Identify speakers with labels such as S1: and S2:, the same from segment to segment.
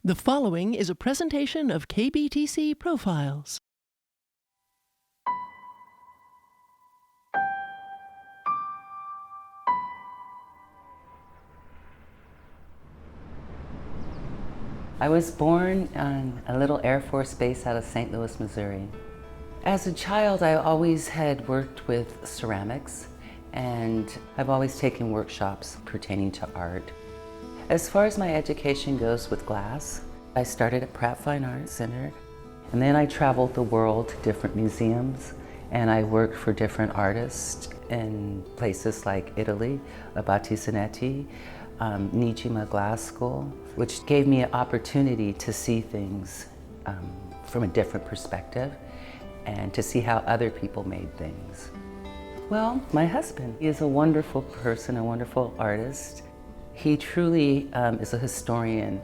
S1: The following is a presentation of KBTC Profiles.
S2: I was born on a little Air Force base out of St. Louis, Missouri. As a child, I always had worked with ceramics, and I've always taken workshops pertaining to art. As far as my education goes with glass, I started at Pratt Fine Arts Center, and then I traveled the world to different museums, and I worked for different artists in places like Italy, Abate Zanetti, Nijima Glass School, which gave me an opportunity to see things from a different perspective and to see how other people made things. Well, my husband is a wonderful person, a wonderful artist. He truly is a historian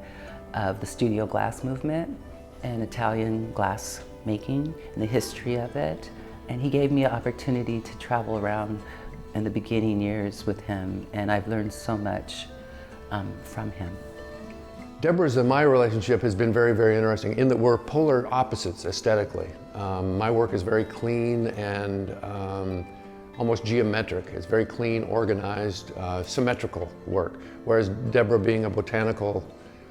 S2: of the studio glass movement and Italian glass making and the history of it. And he gave me an opportunity to travel around in the beginning years with him, and I've learned so much from him.
S3: Debora's and my relationship has been very, very interesting in that we're polar opposites aesthetically. My work is very clean and almost geometric. It's very clean, organized, symmetrical work. Whereas Debora, being a botanical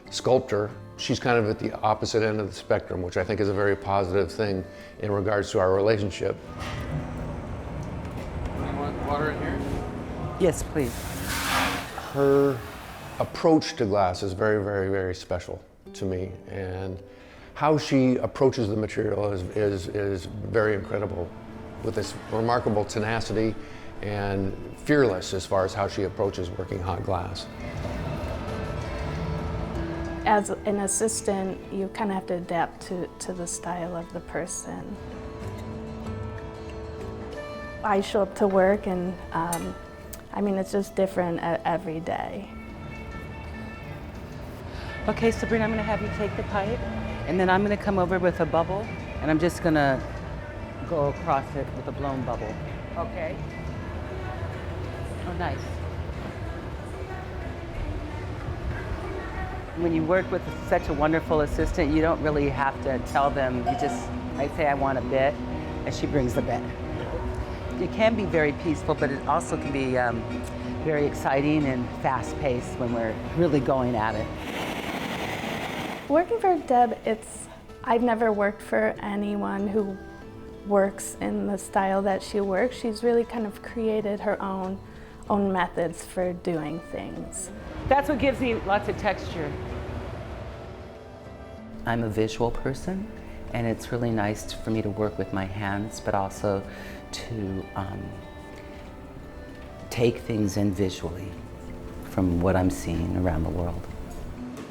S3: sculptor, she's kind of at the opposite end of the spectrum, which I think is a very positive thing in regards to our relationship.
S4: You want water in here?
S2: Yes, please.
S3: Her approach to glass is very, very, very special to me, and how she approaches the material is very incredible, with this remarkable tenacity and fearless as far as how she approaches working hot glass.
S5: As an assistant, you kind of have to adapt to the style of the person. I show up to work and it's just different every day.
S2: Okay, Sabrina, I'm gonna have you take the pipe, and then I'm gonna come over with a bubble, and I'm just gonna go across it with a blown bubble. Okay? Oh, nice. When you work with such a wonderful assistant, you don't really have to tell them. I say I want a bit, and she brings the bit. It can be very peaceful, but it also can be very exciting and fast-paced when we're really going at it.
S5: Working for Deb, I've never worked for anyone who works in the style that she works. She's really kind of created her own methods for doing things.
S2: That's what gives me lots of texture. I'm a visual person, and it's really nice for me to work with my hands, but also to take things in visually from what I'm seeing around the world.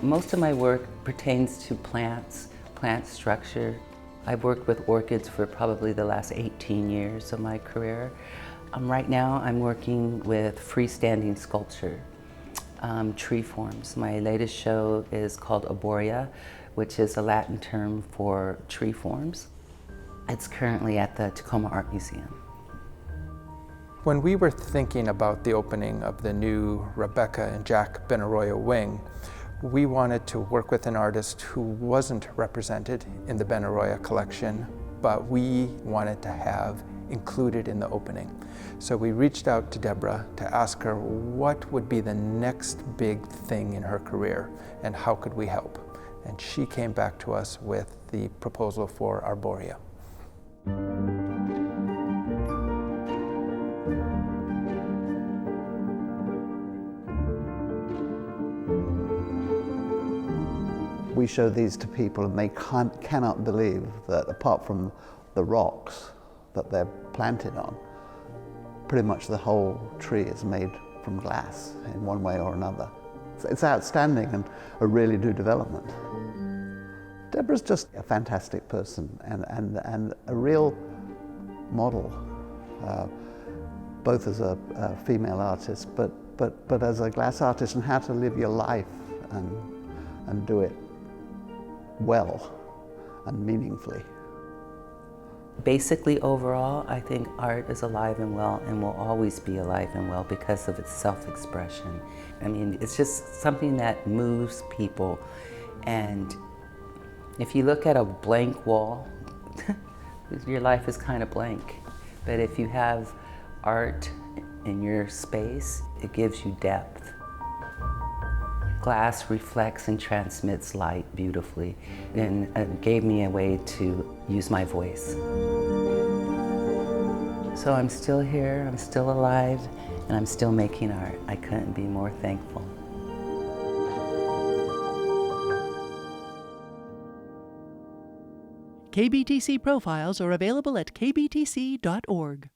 S2: Most of my work pertains to plants, plant structure. I've worked with orchids for probably the last 18 years of my career. Right now I'm working with freestanding sculpture, tree forms. My latest show is called Arboria, which is a Latin term for tree forms. It's currently at the Tacoma Art Museum.
S4: When we were thinking about the opening of the new Rebecca and Jack Benaroya wing, we wanted to work with an artist who wasn't represented in the Benaroya collection, but we wanted to have included in the opening. So we reached out to Debora to ask her what would be the next big thing in her career and how could we help. And she came back to us with the proposal for Arboria.
S6: We show these to people and they cannot believe that apart from the rocks that they're planted on, pretty much the whole tree is made from glass in one way or another. It's outstanding and a really new development. Debora's just a fantastic person and a real model, both as a female artist, but as a glass artist, and how to live your life and do it well and meaningfully.
S2: Basically, overall, I think art is alive and well and will always be alive and well because of its self-expression. I mean, it's just something that moves people And if you look at a blank wall, your life is kind of blank. But if you have art in your space, it gives you depth. Glass reflects and transmits light beautifully, and it gave me a way to use my voice. So I'm still here, I'm still alive, and I'm still making art. I couldn't be more thankful.
S1: KBTC profiles are available at kbtc.org.